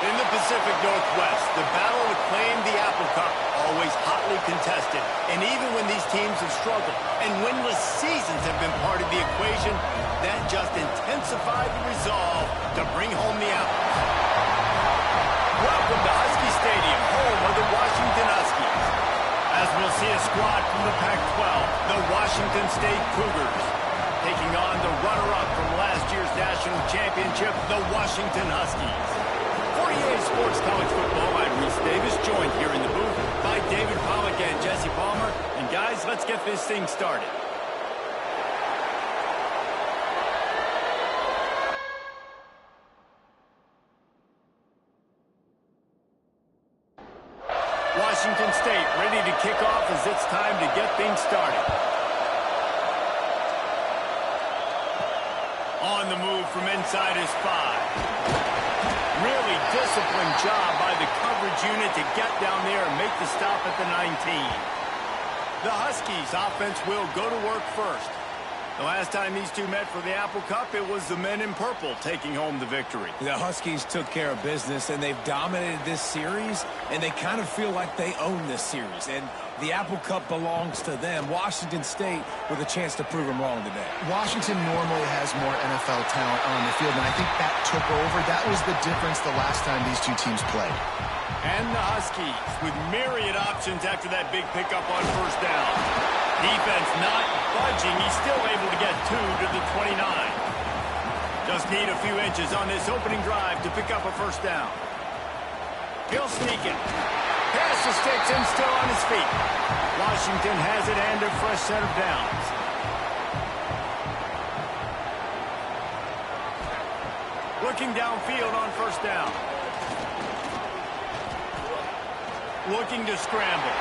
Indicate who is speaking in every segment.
Speaker 1: In the Pacific Northwest, the battle to claim the Apple Cup always hotly contested. And even when these teams have struggled and winless seasons have been part of the equation, that just intensified the resolve to bring home the apples. Welcome to Husky Stadium, home of the Washington Huskies. As we'll see a squad from the Pac-12, the Washington State Cougars, taking on the runner-up from last year's national championship, the Washington Huskies. For EA Sports College Football, I'm Reese Davis, joined here in the booth by David Pollack and Jesse Palmer. And guys, let's get this thing started. Washington State ready to kick off as it's time to get things started. On the move from inside is 5. Really disciplined job by the coverage unit to get down there and make the stop at the 19. The Huskies offense will go to work first. The last time these two met for the Apple Cup, it was the men in purple taking home the victory.
Speaker 2: The Huskies took care of business, and they've dominated this series, and they kind of feel like they own this series. And the Apple Cup belongs to them. Washington State with a chance to prove them wrong today.
Speaker 3: Washington normally has more NFL talent on the field, and I think that took over. That was the difference the last time these two teams played.
Speaker 1: And the Huskies with myriad options after that big pickup on first down. Defense not budging. He's still able to get 2 to the 29. Just need a few inches on this opening drive to pick up a first down. He'll sneak it. Pass the sticks and still on his feet. Washington has it and a fresh set of downs. Looking downfield on first down. Looking to scramble.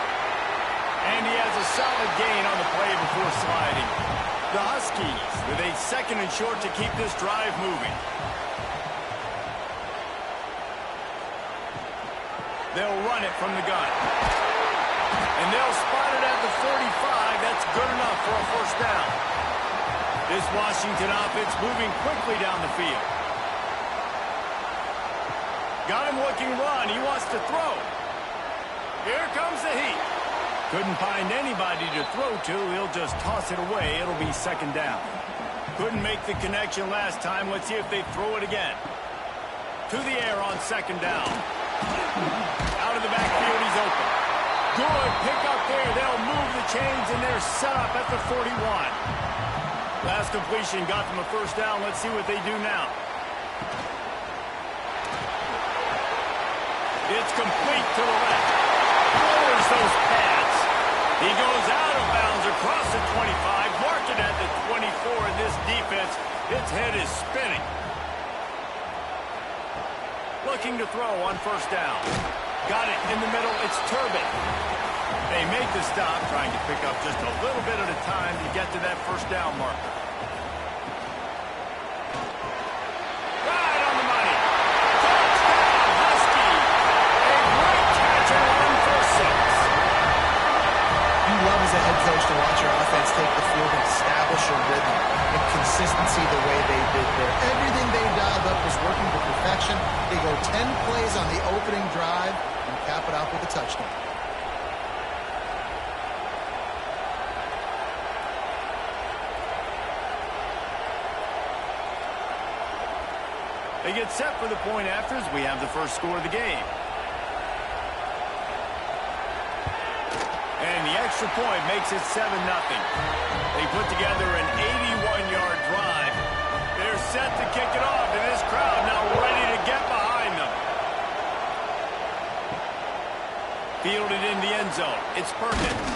Speaker 1: And he has a solid gain on the play before sliding. The Huskies with a second and short to keep this drive moving. They'll run it from the gun. And they'll spot it at the 45. That's good enough for a first down. This Washington offense moving quickly down the field. Got him looking run. He wants to throw. Here comes the heat. Couldn't find anybody to throw to. He'll just toss it away. It'll be second down. Couldn't make the connection last time. Let's see if they throw it again. To the air on second down. Out of the backfield, he's open. Good pick up there. They'll move the chains, and they're set up at the 41. Last completion got them a first down. Let's see what they do now. It's complete to the left. Lowers those pads. He goes out of bounds across the 25, marked it at the 24. In this defense, its head is spinning. Looking to throw on first down. Got it in the middle. It's Turbin. They make the stop, trying to pick up just a little bit at a time to get to that first down marker. Right on the money. Touchdown, Husky. A great catch and run for 6.
Speaker 3: You love as a head coach to watch your offense take the field and establish a rhythm and consistency the way they did there. Everything they dialed up was working to perfection. They go 10 plays on the opening drive and cap it off with a touchdown.
Speaker 1: They get set for the point after as we have the first score of the game. And the extra point makes it 7-0. They put together an 81-yard drive. They're set to kick it off, and this crowd now ready to get behind them. Fielded in the end zone. It's Perkins.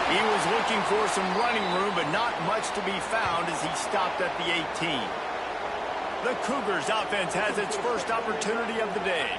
Speaker 1: He was looking for some running room, but not much to be found as he stopped at the 18. The Cougars offense has its first opportunity of the day.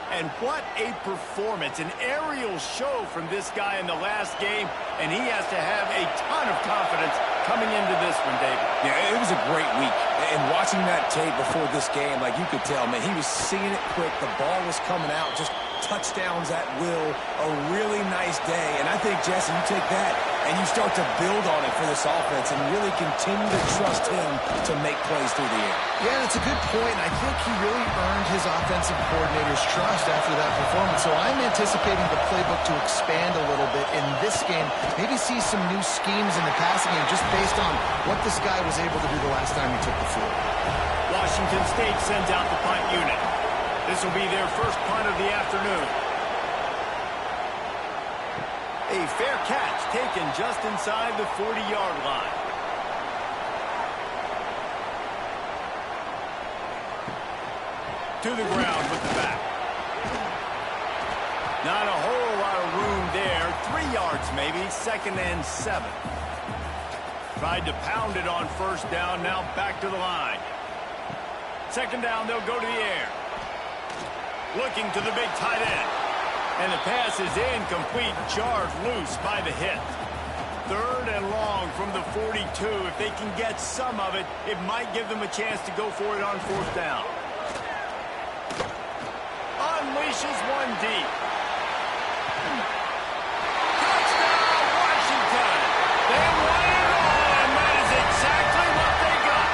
Speaker 1: And what a performance, an aerial show from this guy in the last game, and he has to have a ton of confidence coming into this one, David.
Speaker 2: Yeah, it was a great week. And watching that tape before this game, like you could tell, man, he was seeing it quick. The ball was coming out, just touchdowns at will. A really nice day. And I think, Jesse, you take that and you start to build on it for this offense and really continue to trust him to make plays through the air.
Speaker 3: Yeah, that's a good point. I think he really earned his offensive coordinator's trust after that performance. So I'm anticipating the playbook to expand a little bit in this game. Maybe see some new schemes in the passing game just based on what this guy was able to do the last time he took the field.
Speaker 1: Washington State sends out the punt unit. This will be their first punt of the afternoon. A fair catch taken just inside the 40-yard line. To the ground with the back. Not a whole lot of room there. 3 yards maybe, 2nd and 7. Tried to pound it on first down, now back to the line. 2nd down, they'll go to the air. Looking to the big tight end. And the pass is incomplete, jarred loose by the hit. 3rd and long from the 42. If they can get some of it, it might give them a chance to go for it on 4th down. Unleashes one deep. Touchdown, Washington! They won it all, and that is exactly what they got.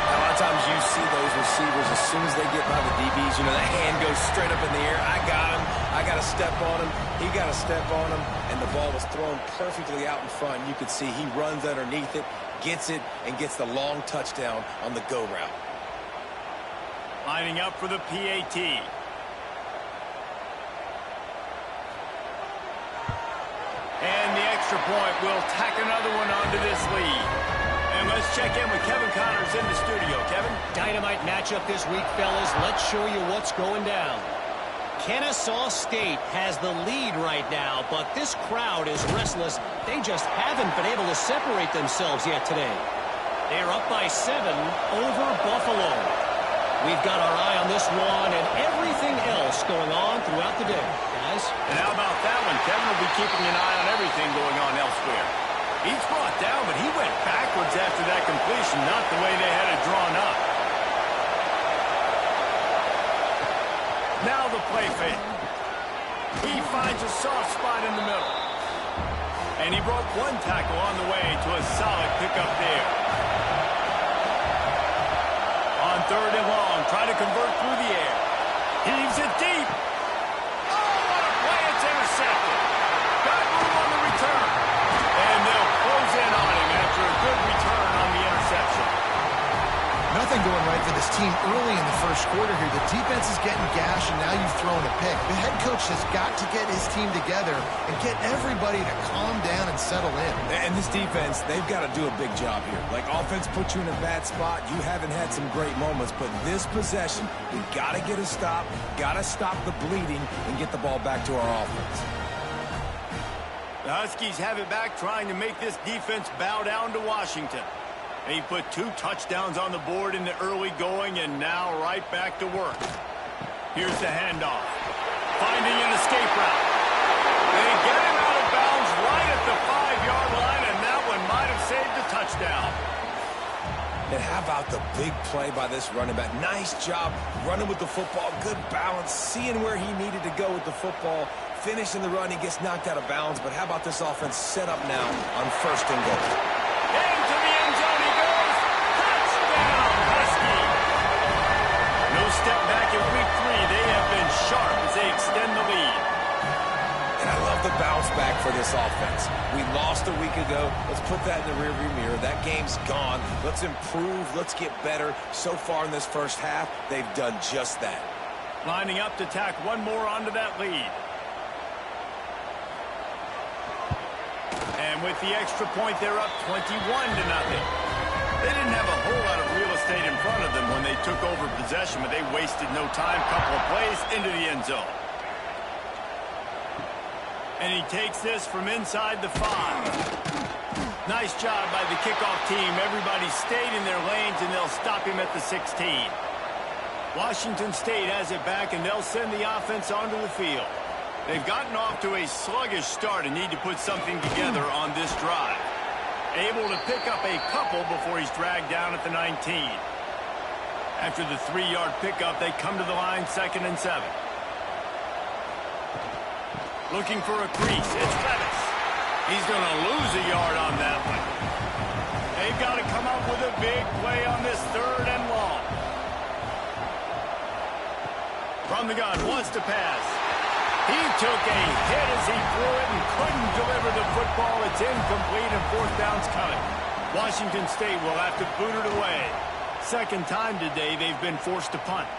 Speaker 2: A lot of times you see those receivers, as soon as they get by the DBs, you know, that hand goes straight up in the air. I got him. I got to step on him. He got to step on him. And the ball was thrown perfectly out in front. You could see he runs underneath it, gets it, and gets the long touchdown on the go route.
Speaker 1: Lining up for the PAT. And the extra point will tack another one onto this lead. And let's check in with Kevin Connors in the studio. Kevin?
Speaker 4: Dynamite matchup this week, fellas. Let's show you what's going down. Kennesaw State has the lead right now, but this crowd is restless. They just haven't been able to separate themselves yet today. They're up by 7 over Buffalo. We've got our eye on this one and everything else going on throughout the day, guys.
Speaker 1: And how about that one? Kevin will be keeping an eye on everything going on elsewhere. He's brought down, but he went backwards after that completion, not the way they had it drawn up. Now the play fake. He finds a soft spot in the middle. And he broke one tackle on the way to a solid pickup there. On 3rd and long, try to convert through the air. Heaves it deep. Oh, what a play. It's intercepted. Got room on the return. And they'll close in on him after a good return on the interception.
Speaker 3: Nothing going right for this team early in the first quarter here. The defense is getting gashed, and now you've thrown a pick. The head coach has got to get his team together and get everybody to calm down and settle in.
Speaker 2: And this defense, they've got to do a big job here. Like, offense put you in a bad spot. You haven't had some great moments, but this possession, we got to get a stop, got to stop the bleeding, and get the ball back to our offense.
Speaker 1: The Huskies have it back, trying to make this defense bow down to Washington. He put 2 touchdowns on the board in the early going, and now right back to work. Here's the handoff. Finding an escape route. They get him out of bounds right at the 5-yard line, and that one might have saved a touchdown.
Speaker 2: And how about the big play by this running back? Nice job running with the football, good balance, seeing where he needed to go with the football, finishing the run. He gets knocked out of bounds, but how about this offense set up now on 1st and goal?
Speaker 1: Into the end zone he goes. Touchdown, Husky. No step back in week 3. They have been sharp as they extend the lead.
Speaker 2: And I love the bounce back for this offense. We lost a week ago. Let's put that in the rearview mirror. That game's gone. Let's improve. Let's get better. So far in this first half, they've done just that.
Speaker 1: Lining up to tack one more onto that lead. And with the extra point, they're up 21-0. They didn't have a whole lot of real estate in front of them when they took over possession, but they wasted no time. Couple of plays into the end zone. And he takes this from inside the 5. Nice job by the kickoff team. Everybody stayed in their lanes, and they'll stop him at the 16. Washington State has it back, and they'll send the offense onto the field. They've gotten off to a sluggish start and need to put something together on this drive. Able to pick up a couple before he's dragged down at the 19. After the 3-yard pickup, they come to the line 2nd and 7. Looking for a crease. It's Levis. He's going to lose a yard on that one. They've got to come up with a big play on this 3rd and long. From the gun, wants to pass. He took a hit as he threw it and couldn't deliver the football. It's incomplete and 4th down's coming. Washington State will have to boot it away. 2nd time today they've been forced to punt.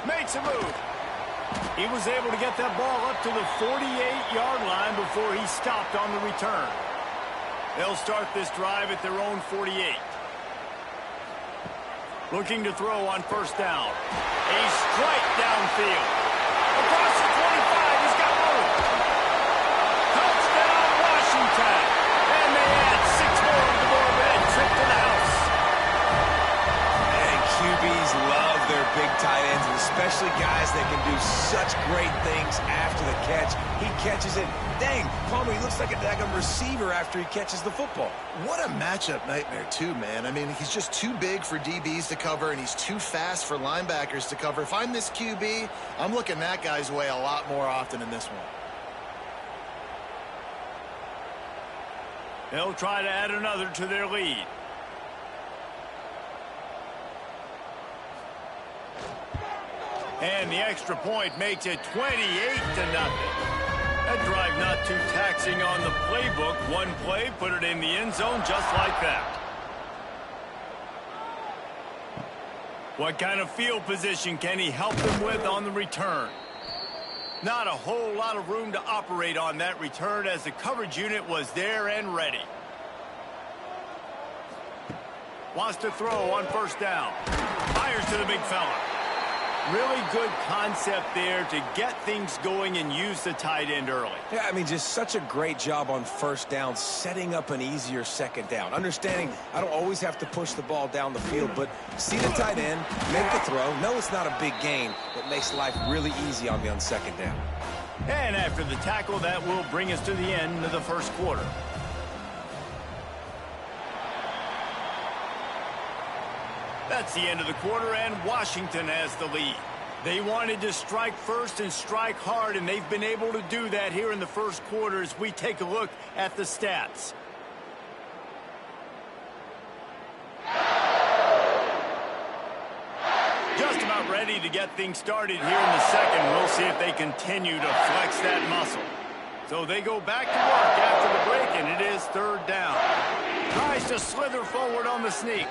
Speaker 1: Makes a move. He was able to get that ball up to the 48-yard line before he stopped on the return. They'll start this drive at their own 48. Looking to throw on 1st down. A strike downfield. Across the 25, he's got room. Touchdown, Washington. And they add 6 more to the board with a trip to the house.
Speaker 2: And QBs love their big tight ends, and especially guys that can do such great things after the catch. He catches it. Dang, Palmer, he looks like a daggum receiver after he catches the football.
Speaker 3: What a matchup nightmare, too, man. I mean, he's just too big for DBs to cover, and he's too fast for linebackers to cover. If I'm this QB, I'm looking that guy's way a lot more often in this one.
Speaker 1: They'll try to add another to their lead. And the extra point makes it 28-0. That drive not too taxing on the playbook. One play, put it in the end zone just like that. What kind of field position can he help them with on the return? Not a whole lot of room to operate on that return as the coverage unit was there and ready. Wants to throw on 1st down. Fires to the big fella. Really good concept there to get things going and use the tight end early.
Speaker 2: Yeah, I mean, just such a great job on 1st down, setting up an easier 2nd down. Understanding I don't always have to push the ball down the field, but see the tight end, make the throw. No, it's not a big gain, but makes life really easy on me on 2nd down.
Speaker 1: And after the tackle, that will bring us to the end of the 1st quarter. That's the end of the quarter, and Washington has the lead. They wanted to strike first and strike hard, and they've been able to do that here in the 1st quarter as we take a look at the stats. Just about ready to get things started here in the 2nd. We'll see if they continue to flex that muscle. So they go back to work after the break, and it is 3rd down. Tries to slither forward on the sneak.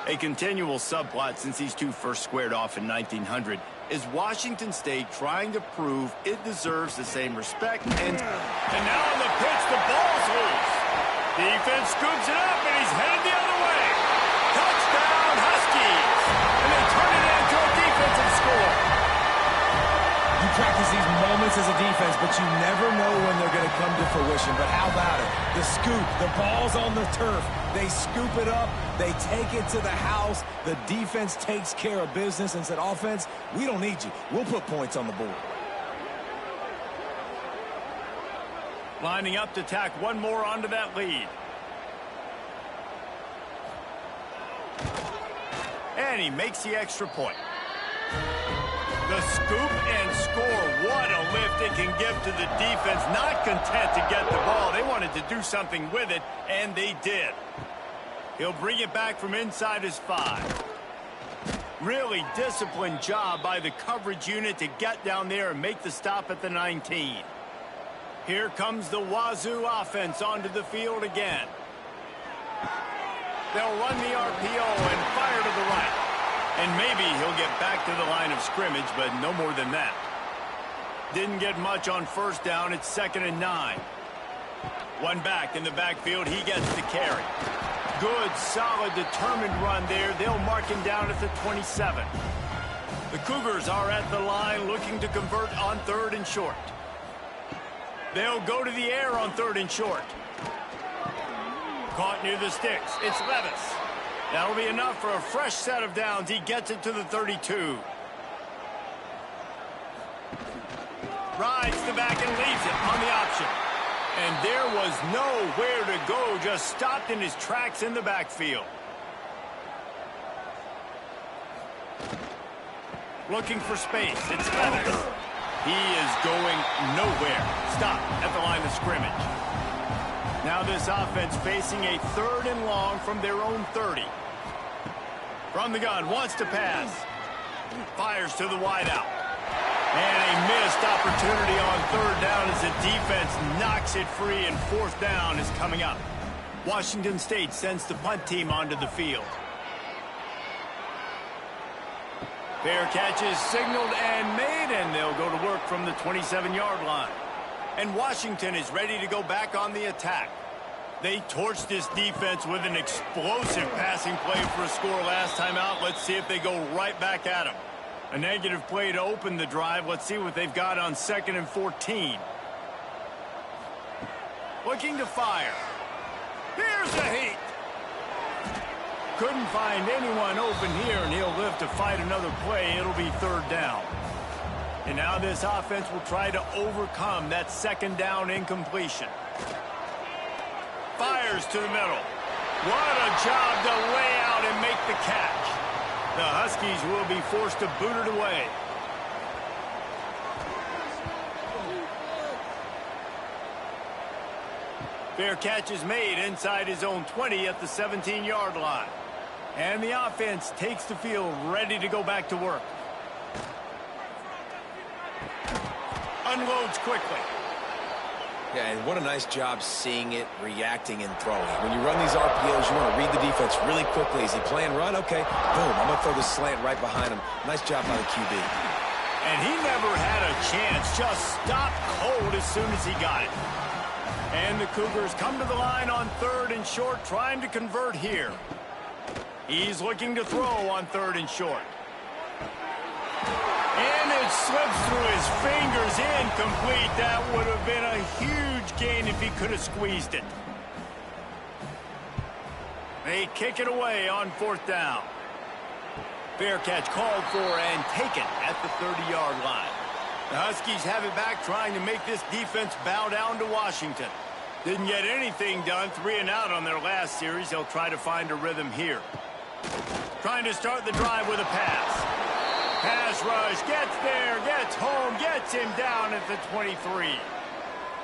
Speaker 1: A continual subplot since these two first squared off in 1900 is Washington State trying to prove it deserves the same respect. And now on the pitch, the ball's loose. Defense scoops it up, and he's headed the other way. Touchdown, Huskies. And they turn it into a defensive score.
Speaker 2: You practice these moments as a defense, but you never know when they're going to come to fruition. But how about it? The scoop, the ball's on the turf. They scoop it up. They take it to the house. The defense takes care of business and said, offense, we don't need you. We'll put points on the board.
Speaker 1: Lining up to tack one more onto that lead. And he makes the extra point. The scoop and score. What a lift it can give to the defense. Not content to get the ball. They wanted to do something with it, and they did. He'll bring it back from inside his 5. Really disciplined job by the coverage unit to get down there and make the stop at the 19. Here comes the Wazoo offense onto the field again. They'll run the RPO and fire to the right. And maybe he'll get back to the line of scrimmage, but no more than that. Didn't get much on 1st down. It's 2nd and 9. One back in the backfield. He gets the carry. Good, solid, determined run there. They'll mark him down at the 27. The Cougars are at the line looking to convert on 3rd and short. They'll go to the air on 3rd and short. Caught near the sticks. It's Levis. That'll be enough for a fresh set of downs. He gets it to the 32. Rides the back and leaves it on the option. And there was nowhere to go. Just stopped in his tracks in the backfield. Looking for space. It's Levis. He is going nowhere. Stop at the line of scrimmage. Now this offense facing a 3rd and long from their own 30. From the gun, wants to pass. Fires to the wideout. And a missed opportunity on 3rd down as the defense knocks it free, and 4th down is coming up. Washington State sends the punt team onto the field. Fair catch is signaled and made, and they'll go to work from the 27-yard line. And Washington is ready to go back on the attack. They torched this defense with an explosive passing play for a score last time out. Let's see if they go right back at them. A negative play to open the drive. Let's see what they've got on 2nd and 14. Looking to fire. Here's the heat. Couldn't find anyone open here, and he'll live to fight another play. It'll be 3rd down. And now this offense will try to overcome that 2nd down incompletion. Fires to the middle. What a job to lay out and make the catch. The Huskies will be forced to boot it away. Fair catch is made inside his own 20 at the 17-yard line. And the offense takes the field ready to go back to work. Unloads quickly.
Speaker 2: Yeah, and what a nice job seeing it, reacting, and throwing. When you run these RPOs, you want to read the defense really quickly. Is he playing run? Okay, boom, I'm going to throw this slant right behind him. Nice job by the QB.
Speaker 1: And he never had a chance, just stopped cold as soon as he got it. And the Cougars come to the line on 3rd and short, trying to convert here. He's looking to throw on 3rd and short. And it slips through his fingers, incomplete. That would have been a huge gain if he could have squeezed it. They kick it away on 4th down. Fair catch called for and taken at the 30-yard line. The Huskies have it back, trying to make this defense bow down to Washington. Didn't get anything done, 3 and out on their last series. They'll try to find a rhythm here. Trying to start the drive with a pass. Pass rush, gets there, gets home, gets him down at the 23.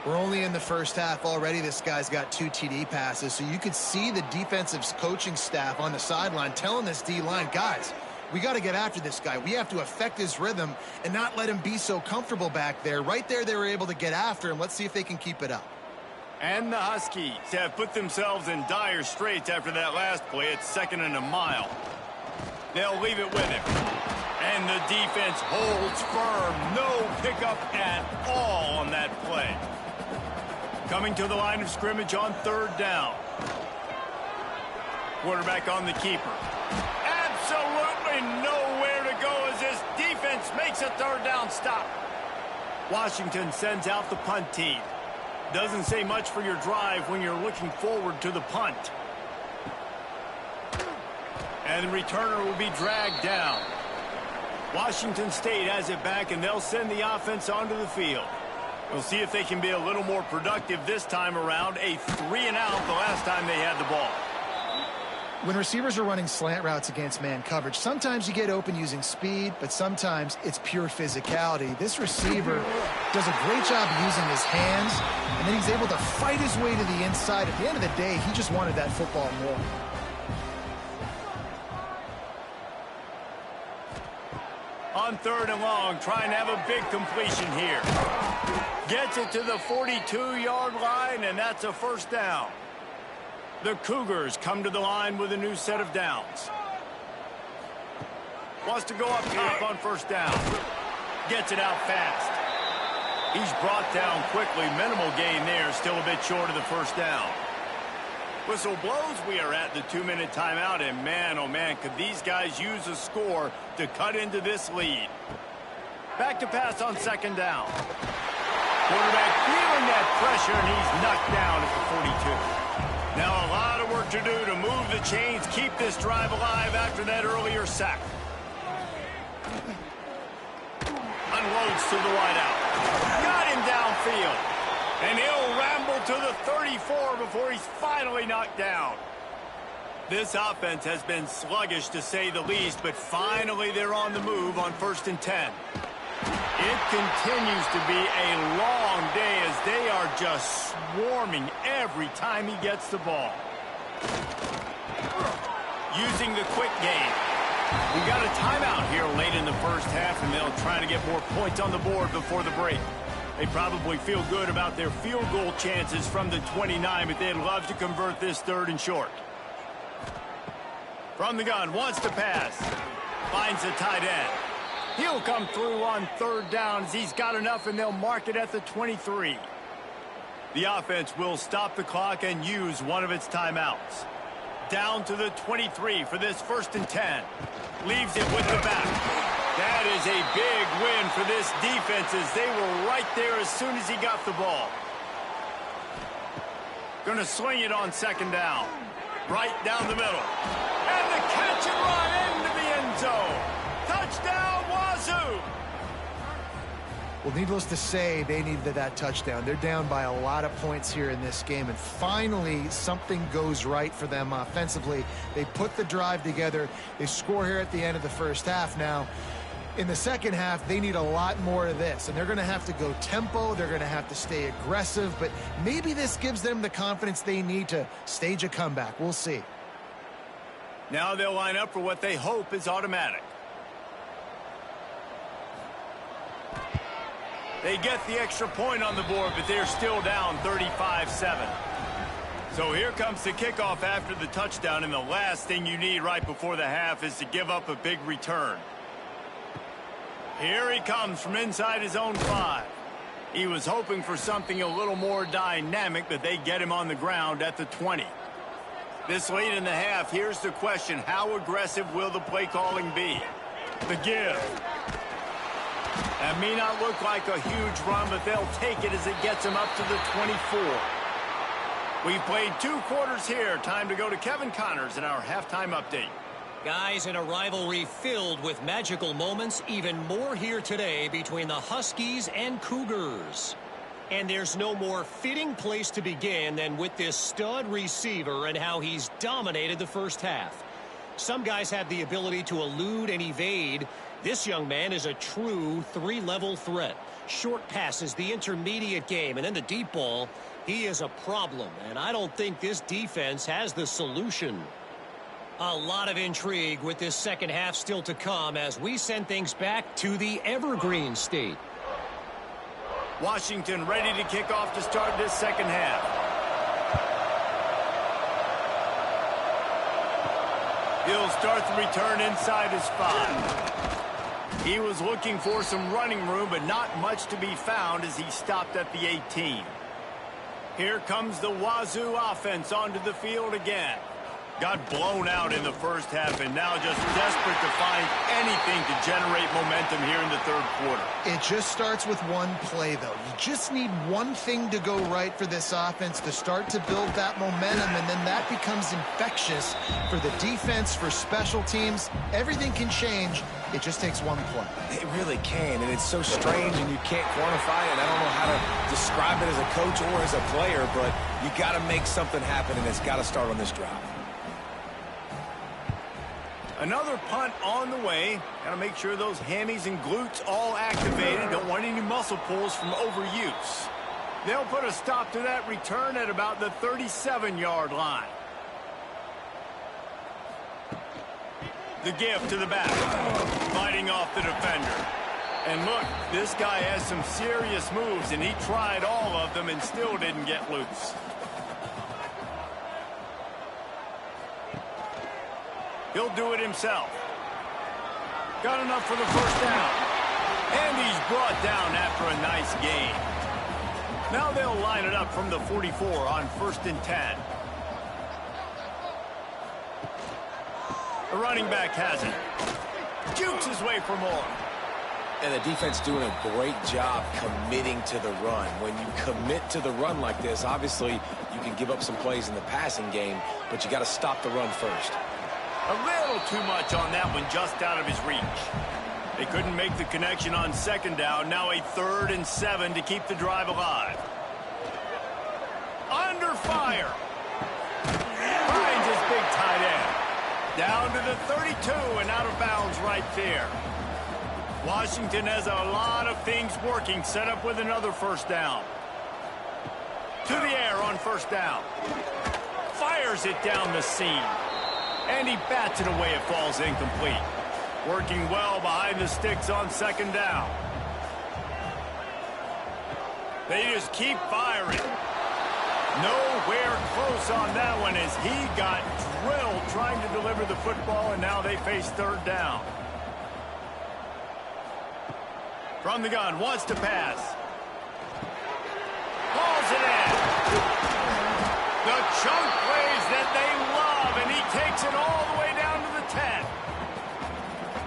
Speaker 3: We're only in the first half already. This guy's got 2 TD passes, so you could see the defensive coaching staff on the sideline telling this D-line, guys, we got to get after this guy. We have to affect his rhythm and not let him be so comfortable back there. Right there, they were able to get after him. Let's see if they can keep it up.
Speaker 1: And the Huskies have put themselves in dire straits after that last play. It's 2nd and a mile. They'll leave it with him. And the defense holds firm. No pickup at all on that play. Coming to the line of scrimmage on 3rd down. Quarterback on the keeper. Absolutely nowhere to go as this defense makes a 3rd down stop. Washington sends out the punt team. Doesn't say much for your drive when you're looking forward to the punt. And the returner will be dragged down. Washington State has it back, and they'll send the offense onto the field. We'll see if they can be a little more productive this time around. A 3 and out the last time they had the ball.
Speaker 3: When receivers are running slant routes against man coverage, sometimes you get open using speed, but sometimes it's pure physicality. This receiver does a great job using his hands, and then he's able to fight his way to the inside. At the end of the day, he just wanted that football more.
Speaker 1: On 3rd and long, trying to have a big completion here. Gets it to the 42-yard line, and that's a 1st down. The Cougars come to the line with a new set of downs. Wants to go up top on 1st down. Gets it out fast. He's brought down quickly. Minimal gain there, still a bit short of the 1st down. Whistle blows. We are at the 2-minute timeout, and man, oh man, could these guys use a score to cut into this lead. Back to pass on 2nd down. Quarterback feeling that pressure, and he's knocked down at the 42. Now a lot of work to do to move the chains, keep this drive alive after that earlier sack. Unloads to the wideout. Got him downfield. And he'll ramble to the 34 before he's finally knocked down. This offense has been sluggish to say the least, but finally they're on the move on 1st and 10. It continues to be a long day as they are just swarming every time he gets the ball. Using the quick game. We got a timeout here late in the first half, and they'll try to get more points on the board before the break. They probably feel good about their field goal chances from the 29, but they'd love to convert this 3rd and short. From the gun, wants to pass. Finds the tight end. He'll come through on 3rd down as he's got enough, and they'll mark it at the 23. The offense will stop the clock and use one of its timeouts. Down to the 23 for this 1st and 10. Leaves it with the back. That is a big win for this defense as they were right there as soon as he got the ball. Going to swing it on 2nd down. Right down the middle. And the catch and run into the end zone. Touchdown, Wazoo!
Speaker 3: Well, needless to say, they needed that touchdown. They're down by a lot of points here in this game, and finally something goes right for them offensively. They put the drive together. They score here at the end of the first half. Now, in the second half, they need a lot more of this, and they're going to have to go tempo. They're going to have to stay aggressive, but maybe this gives them the confidence they need to stage a comeback. We'll see.
Speaker 1: Now they'll line up for what they hope is automatic. They get the extra point on the board, but they're still down 35-7. So here comes the kickoff after the touchdown, and the last thing you need right before the half is to give up a big return. Here he comes from inside his own 5. He was hoping for something a little more dynamic, but they get him on the ground at the 20. This late in the half, here's the question: how aggressive will the play calling be? The give. That may not look like a huge run, but they'll take it as it gets them up to the 24. We've played 2 quarters here. Time to go to Kevin Connors in our halftime update.
Speaker 4: Guys, in a rivalry filled with magical moments, even more here today between the Huskies and Cougars. And there's no more fitting place to begin than with this stud receiver and how he's dominated the first half. Some guys have the ability to elude and evade. This young man is a true 3-level threat. Short passes, the intermediate game, and then the deep ball. He is a problem, and I don't think this defense has the solution. A lot of intrigue with this second half still to come as we send things back to the Evergreen State.
Speaker 1: Washington ready to kick off to start this second half. He'll start the return inside his 5. He was looking for some running room, but not much to be found as he stopped at the 18. Here comes the Wazoo offense onto the field again. Got blown out in the first half and now just desperate to find anything to generate momentum here in the 3rd quarter.
Speaker 3: It just starts with one play, though. You just need one thing to go right for this offense to start to build that momentum, and then that becomes infectious for the defense, for special teams. Everything can change. It just takes one play.
Speaker 2: It really can, and it's so strange, and you can't quantify it. I don't know how to describe it as a coach or as a player, but you got to make something happen, and it's got to start on this drive.
Speaker 1: Another punt on the way. Got to make sure those hammies and glutes all activated. Don't want any muscle pulls from overuse. They'll put a stop to that return at about the 37-yard line. The give to the back. Fighting off the defender. And look, this guy has some serious moves, and he tried all of them and still didn't get loose. He'll do it himself. Got enough for the first down. And he's brought down after a nice gain. Now they'll line it up from the 44 on 1st and 10. The running back has it. Jukes his way for more.
Speaker 2: And the defense doing a great job committing to the run. When you commit to the run like this, obviously you can give up some plays in the passing game, but you got to stop the run first.
Speaker 1: A little too much on that one, just out of his reach. They couldn't make the connection on 2nd down. Now a 3rd and 7 to keep the drive alive. Under fire. Finds his big tight end. Down to the 32 and out of bounds right there. Washington has a lot of things working, set up with another first down. To the air on first down. Fires it down the seam. And he bats it away. It falls incomplete. Working well behind the sticks on second down. They just keep firing. Nowhere close on that one as he got drilled trying to deliver the football, and now they face third down. From the gun, wants to pass. Hauls it in. The chunk plays that they love, and he takes it all the way down to the 10.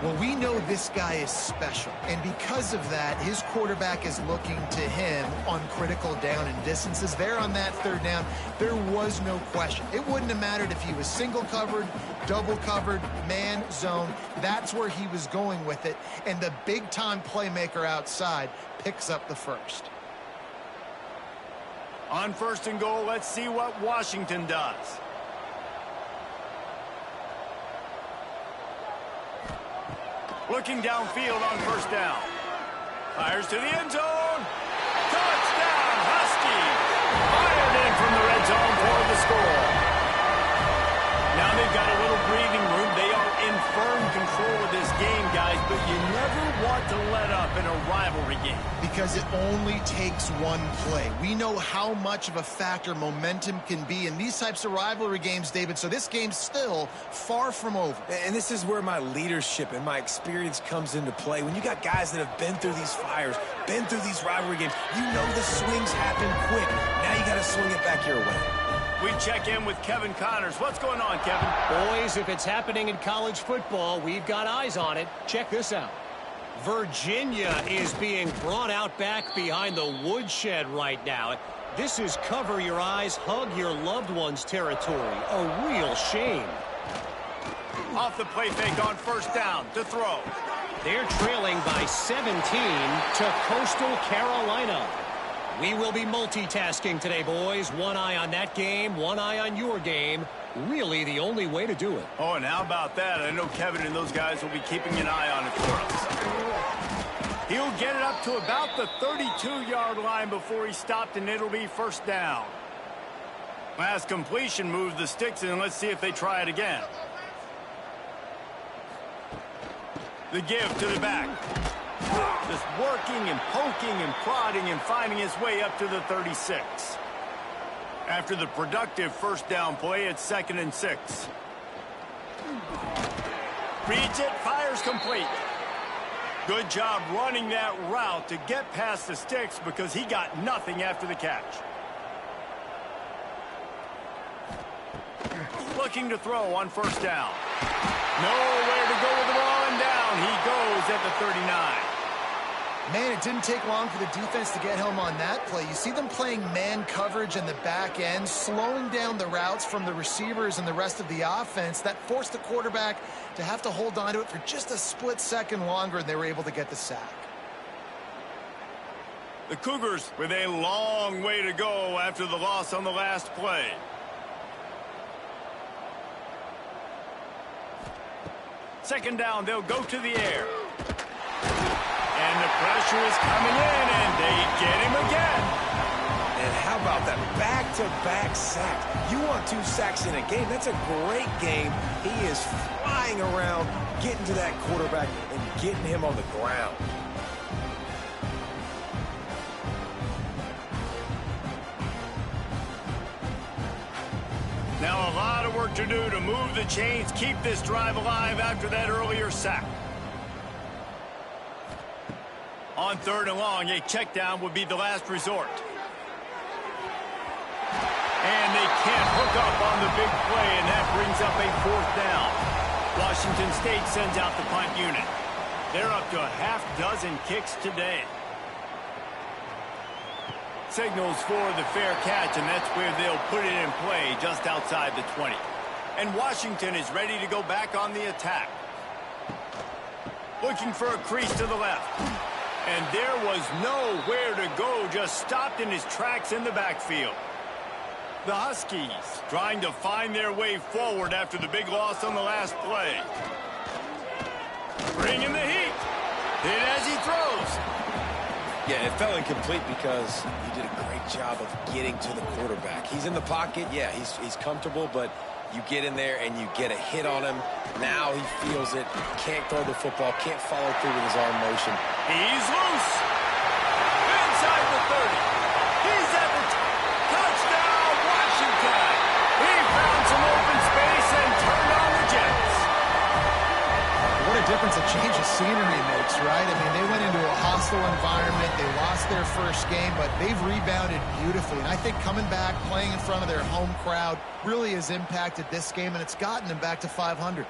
Speaker 3: Well, we know this guy is special, and because of that, his quarterback is looking to him on critical down and distances. There on that third down, there was no question. It wouldn't have mattered if he was single covered, double covered, man, zone. That's where he was going with it, and the big-time playmaker outside picks up the first.
Speaker 1: On first and goal, let's see what Washington does. Looking downfield on first down. Fires to the end zone. Touchdown, Husky. Fired in from the red zone for the score. Now they've got a little breathing room. They are in firm control of this game, guys, but you never want to let up in a rivalry game.
Speaker 3: Because it only takes one play. We know how much of a factor momentum can be in these types of rivalry games, David, so this game's still far from over.
Speaker 2: And this is where my leadership and my experience comes into play. When you got guys that have been through these fires, been through these rivalry games, you know the swings happen quick. Now you got to swing it back your way.
Speaker 1: We check in with Kevin Connors. What's going on, Kevin?
Speaker 4: Boys, if it's happening in college football, we've got eyes on it. Check this out. Virginia is being brought out back behind the woodshed right now. This is cover your eyes, hug your loved ones territory. A real shame.
Speaker 1: Off the play fake on first down to throw.
Speaker 4: They're trailing by 17 to Coastal Carolina. We will be multitasking today, boys. One eye on that game, one eye on your game. Really the only way to do it.
Speaker 1: Oh, and how about that? I know Kevin and those guys will be keeping an eye on it for us. He'll get it up to about the 32-yard line before he stopped, and it'll be first down. Last completion moved the sticks, and let's see if they try it again. The give to the back. Just working and poking and prodding and finding his way up to the 36. After the productive first down play, it's 2nd and 6. Reads it, fires complete. Good job running that route to get past the sticks because he got nothing after the catch. Looking to throw on first down. Nowhere to go with the ball, and down he goes at the 39.
Speaker 3: Man, it didn't take long for the defense to get home on that play. You see them playing man coverage in the back end, slowing down the routes from the receivers and the rest of the offense. That forced the quarterback to have to hold on to it for just a split second longer, and they were able to get the sack.
Speaker 1: The Cougars with a long way to go after the loss on the last play. Second down, they'll go to the air. And the pressure is coming in, and they get him again.
Speaker 2: And how about that back-to-back sack? You want 2 sacks in a game. That's a great game. He is flying around, getting to that quarterback and getting him on the ground.
Speaker 1: Now a lot of work to do to move the chains, keep this drive alive after that earlier sack. On 3rd and long, a check down would be the last resort. And they can't hook up on the big play, and that brings up a 4th down. Washington State sends out the punt unit. They're up to a half-dozen kicks today. Signals for the fair catch, and that's where they'll put it in play just outside the 20. And Washington is ready to go back on the attack. Looking for a crease to the left. And there was nowhere to go, just stopped in his tracks in the backfield. The Huskies trying to find their way forward after the big loss on the last play. Bringing the heat. Hit as he throws.
Speaker 2: Yeah, it fell incomplete because he did a great job of getting to the quarterback. He's in the pocket. Yeah, he's comfortable, but you get in there and you get a hit on him. Now he feels it. Can't throw the football. Can't follow through with his arm motion.
Speaker 1: He's loose. Inside the 30. He's at the touchdown, Washington. He found some open space and turned on the Jets.
Speaker 3: What a difference a change of scenery makes, right? I mean, they went into a hostile environment. They lost their first game, but they've rebounded beautifully. And I think coming back, playing in front of their home crowd really has impacted this game, and it's gotten them back to 500.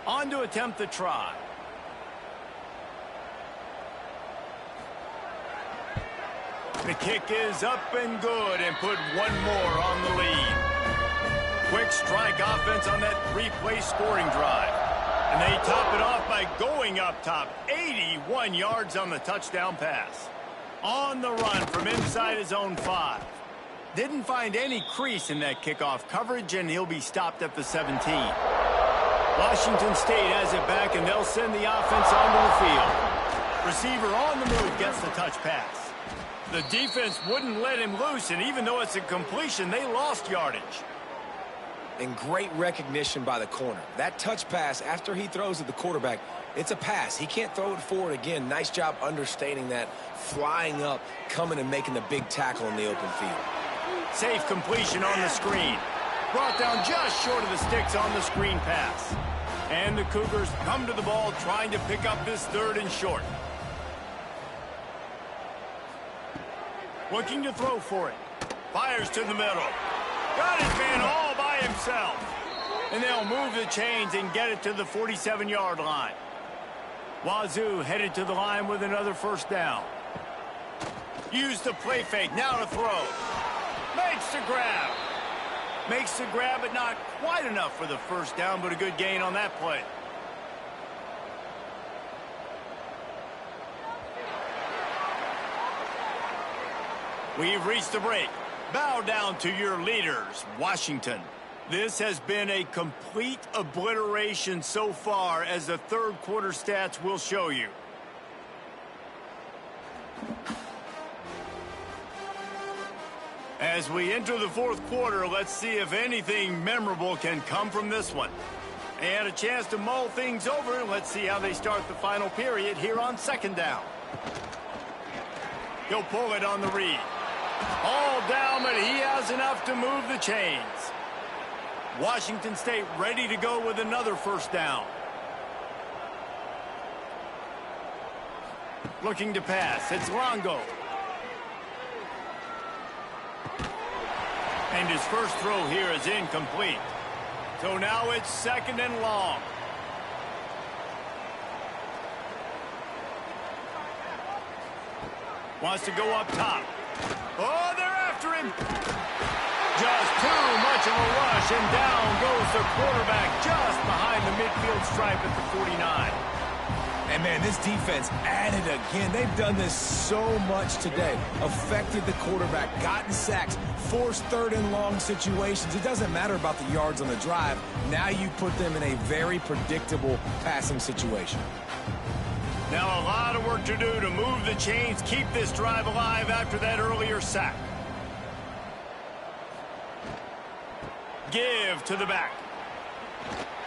Speaker 1: On to attempt the try. The kick is up and good, and put one more on the lead. Quick strike offense on that three-play scoring drive. And they top it off by going up top. 81 yards on the touchdown pass. On the run from inside his own 5. Didn't find any crease in that kickoff coverage, and he'll be stopped at the 17. Washington State has it back, and they'll send the offense onto the field. Receiver on the move gets the touch pass. The defense wouldn't let him loose, and even though it's a completion, they lost yardage.
Speaker 2: And great recognition by the corner. That touch pass, after he throws at the quarterback, it's a pass. He can't throw it forward again. Nice job understanding that, flying up, coming and making the big tackle in the open field.
Speaker 1: Safe completion on the screen. Brought down just short of the sticks on the screen pass. And the Cougars come to the ball trying to pick up this 3rd and short. Looking to throw for it. Fires to the middle. Got his man all by himself. And they'll move the chains and get it to the 47-yard line. Wazoo headed to the line with another first down. Use the play fake. Now to throw. Makes the grab. Makes the grab, but not quite enough for the first down, but a good gain on that play. We've reached the break. Bow down to your leaders, Washington. This has been a complete obliteration so far, as the 3rd quarter stats will show you. As we enter the 4th quarter, let's see if anything memorable can come from this one. And a chance to mull things over. Let's see how they start the final period here on 2nd down. He'll pull it on the read. All down, but he has enough to move the chains. Washington State ready to go with another first down. Looking to pass. It's Longo. And his first throw here is incomplete. So now it's 2nd and long. Wants to go up top. Oh, they're after him. Just too much of a rush, and down goes the quarterback just behind the midfield stripe at the 49.
Speaker 2: And, man, this defense added again. They've done this so much today. Affected the quarterback, gotten sacks, forced 3rd and long situations. It doesn't matter about the yards on the drive. Now you put them in a very predictable passing situation.
Speaker 1: Now a lot of work to do to move the chains, keep this drive alive after that earlier sack. Give to the back.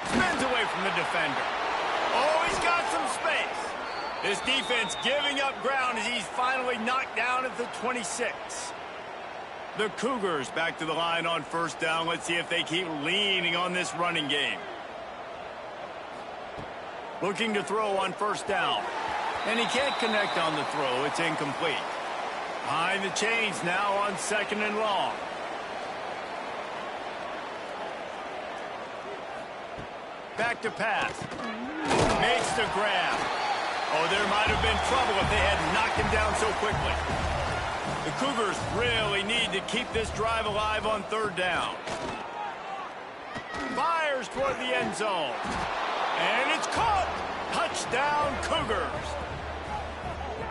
Speaker 1: Spins away from the defender. Oh, he's got some space. This defense giving up ground as he's finally knocked down at the 26. The Cougars back to the line on first down. Let's see if they keep leaning on this running game. Looking to throw on first down. And he can't connect on the throw. It's incomplete. Behind the chains now on 2nd and long. Back to pass. Makes the grab. Oh, there might have been trouble if they had knocked him down so quickly. The Cougars really need to keep this drive alive on 3rd down. Fires toward the end zone. And it's caught. Touchdown, Cougars.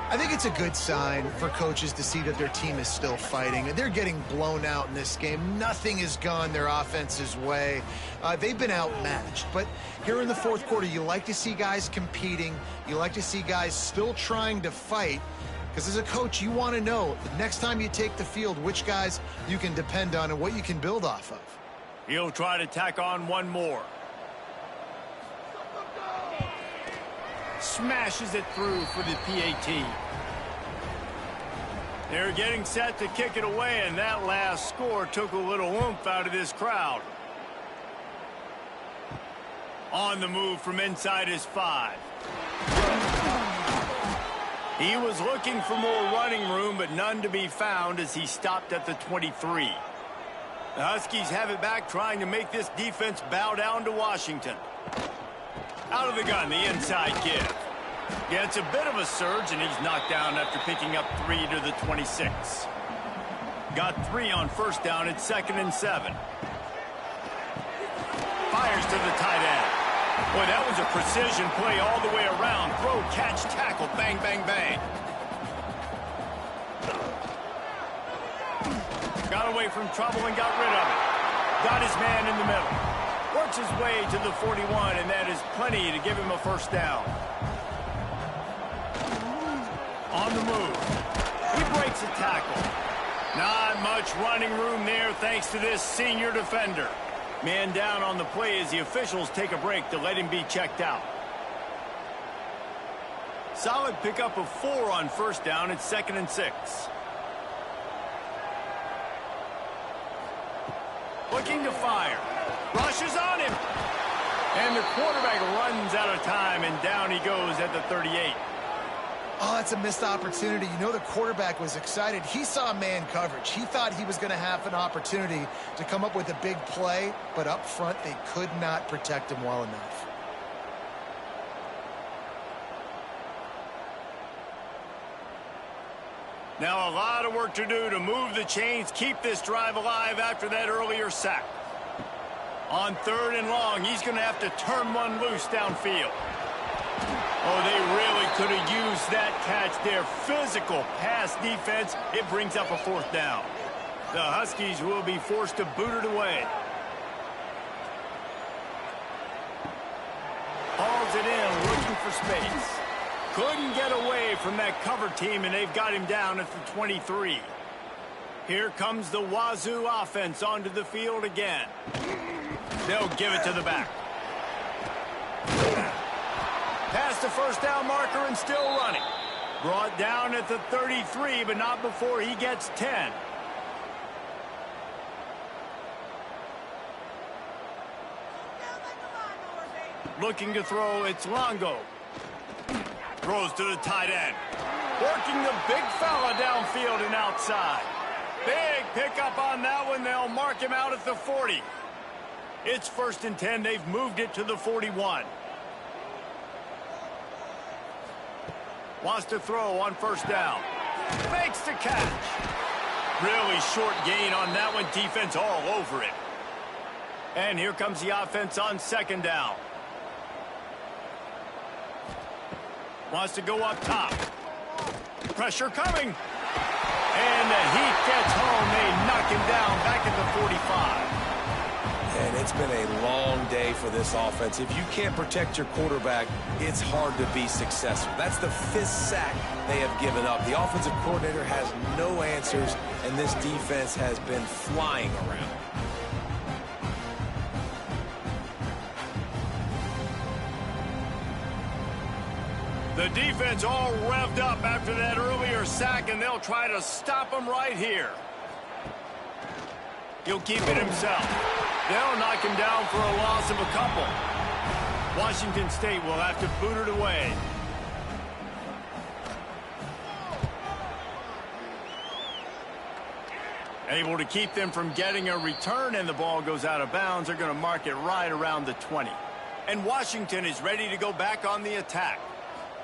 Speaker 3: I think it's a good sign for coaches to see that their team is still fighting. They're getting blown out in this game. Nothing has gone their offense's way. They've been outmatched. But here in the fourth quarter, you like to see guys competing. You like to see guys still trying to fight. Because as a coach, you want to know the next time you take the field, which guys you can depend on and what you can build off of.
Speaker 1: He'll try to tack on one more. Smashes it through for the PAT. They're getting set to kick it away, and that last score took a little oomph out of this crowd. On the move from inside his 5. He was looking for more running room, but none to be found as he stopped at the 23. The Huskies have it back, trying to make this defense bow down to Washington. Out of the gun, the inside give. Yeah, it's a bit of a surge, and he's knocked down after picking up 3 to the 26. Got 3 on first down. It's 2nd and 7. Fires to the tight end. Boy, that was a precision play all the way around. Throw, catch, tackle, bang, bang, bang. Got away from trouble and got rid of it. Got his man in the middle. Works his way to the 41, and that is plenty to give him a first down. On the move. He breaks a tackle. Not much running room there thanks to this senior defender. Man down on the play as the officials take a break to let him be checked out. Solid pickup of 4 on first down. It's 2nd and 6. Looking to fire. Rushes on him. And the quarterback runs out of time, and down he goes at the 38.
Speaker 3: Oh, that's a missed opportunity. You know the quarterback was excited. He saw man coverage. He thought he was going to have an opportunity to come up with a big play, but up front they could not protect him well enough.
Speaker 1: Now a lot of work to do to move the chains, keep this drive alive after that earlier sack. On 3rd and long, he's going to have to turn one loose downfield. Oh, they really could have used that catch there. Physical pass defense. It brings up a 4th down. The Huskies will be forced to boot it away. Hauls it in, looking for space. Couldn't get away from that cover team, and they've got him down at the 23. Here comes the Wazoo offense onto the field again. They'll give it to the back. Past the first down marker and still running. Brought down at the 33, but not before he gets 10. Looking to throw, it's Longo. Throws to the tight end. Working the big fella downfield and outside. Big pickup on that one. They'll mark him out at the 40. It's 1st and 10. They've moved it to the 41. Wants to throw on first down. Makes the catch. Really short gain on that one. Defense all over it. And here comes the offense on 2nd down. Wants to go up top. Pressure coming. And the heat gets home. They knock him down back at the 45.
Speaker 2: And it's been a long day for this offense. If you can't protect your quarterback, it's hard to be successful. That's the 5th sack they have given up. The offensive coordinator has no answers, and this defense has been flying around.
Speaker 1: The defense all revved up after that earlier sack, and they'll try to stop him right here. He'll keep it himself. They'll knock him down for a loss of a couple. Washington State will have to boot it away. Able to keep them from getting a return, and the ball goes out of bounds. They're going to mark it right around the 20. And Washington is ready to go back on the attack.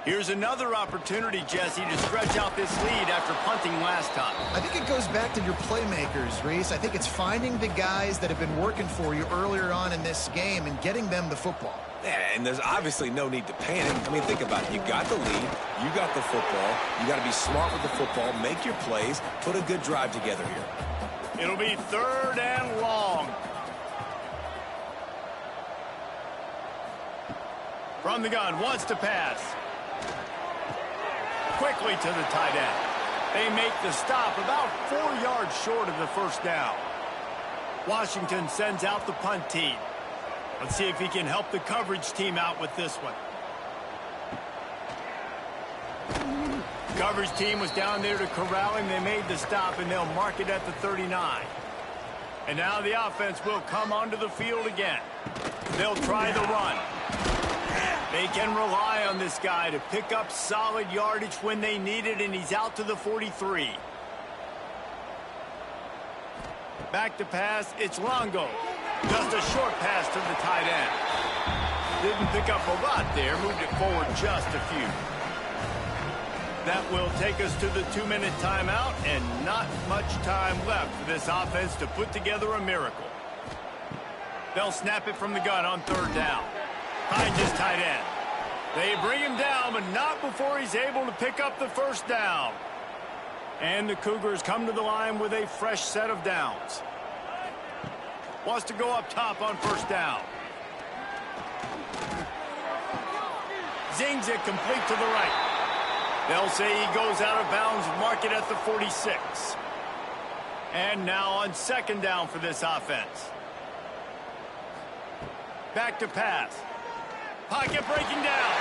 Speaker 1: Here's another opportunity, Jesse, to stretch out this lead after punting last time.
Speaker 3: I think it goes back to your playmakers, Reese. I think it's finding the guys that have been working for you earlier on in this game and getting them the football.
Speaker 2: Yeah, and there's obviously no need to panic. I mean, think about it. You got the lead. You got the football. You got to be smart with the football. Make your plays. Put a good drive together here.
Speaker 1: It'll be 3rd and long. From the gun, wants to pass. Quickly to the tight end. They make the stop about 4 yards short of the first down. Washington sends out the punt team. Let's see if he can help the coverage team out with this one. Coverage team was down there to corral him. They made the stop, and they'll mark it at the 39. And now the offense will come onto the field again. They'll try the run. They can rely on this guy to pick up solid yardage when they need it, and he's out to the 43. Back to pass, it's Longo. Just a short pass to the tight end. Didn't pick up a lot there, moved it forward just a few. That will take us to the 2-minute timeout, and not much time left for this offense to put together a miracle. They'll snap it from the gun on 3rd down. Finds his tight end. They bring him down, but not before he's able to pick up the first down. And the Cougars come to the line with a fresh set of downs. Wants to go up top on 1st down. Zings it complete to the right. They'll say he goes out of bounds, mark it at the 46. And now on 2nd down for this offense. Back to pass. Pocket breaking down.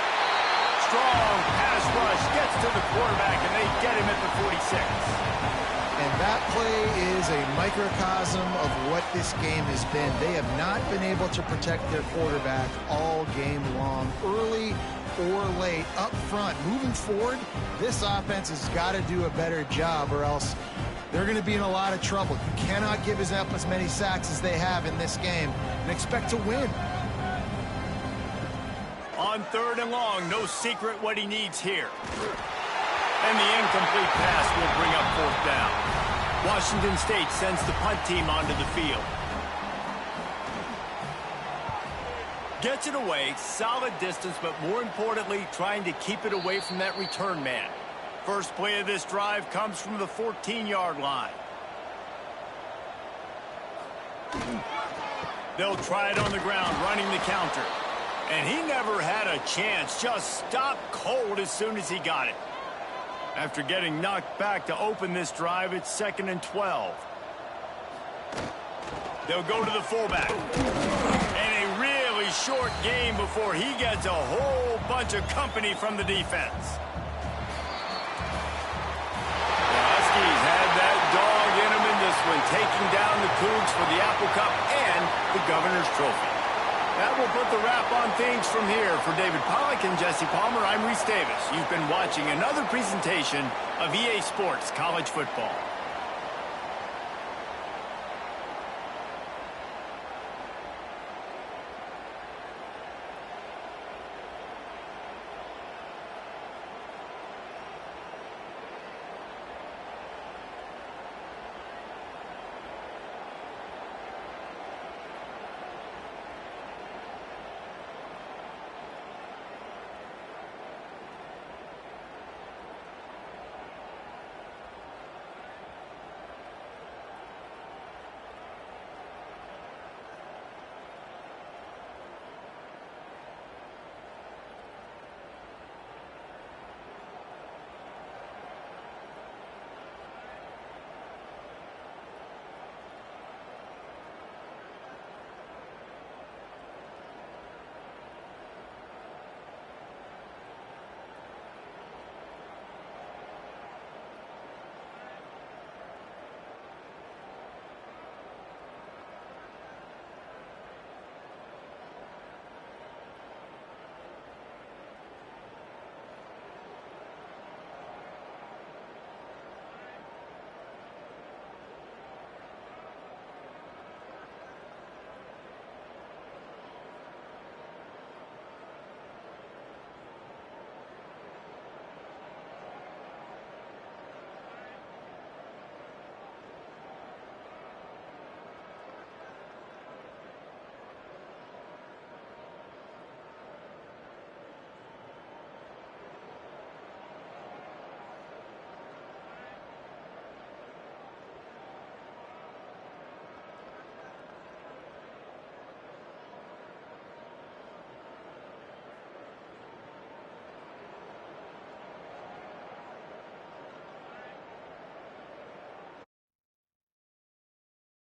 Speaker 1: Strong pass rush gets to the quarterback, and they get him at the 46.
Speaker 3: And that play is a microcosm of what this game has been. They have not been able to protect their quarterback all game long, early or late, up front. Moving forward, this offense has got to do a better job, or else they're going to be in a lot of trouble. You cannot give up as many sacks as they have in this game and expect to win.
Speaker 1: On 3rd and long, no secret what he needs here. And the incomplete pass will bring up 4th down. Washington State sends the punt team onto the field. Gets it away, solid distance, but more importantly, trying to keep it away from that return man. First play of this drive comes from the 14-yard line. They'll try it on the ground, running the counter. And he never had a chance, just stopped cold as soon as he got it. After getting knocked back to open this drive, it's 2nd and 12. They'll go to the fullback. And a really short game before he gets a whole bunch of company from the defense. The Huskies had that dog in them in this one, taking down the Cougs for the Apple Cup and the Governor's Trophy. That will put the wrap on things from here. For David Pollack and Jesse Palmer, I'm Reese Davis. You've been watching another presentation of EA Sports College Football.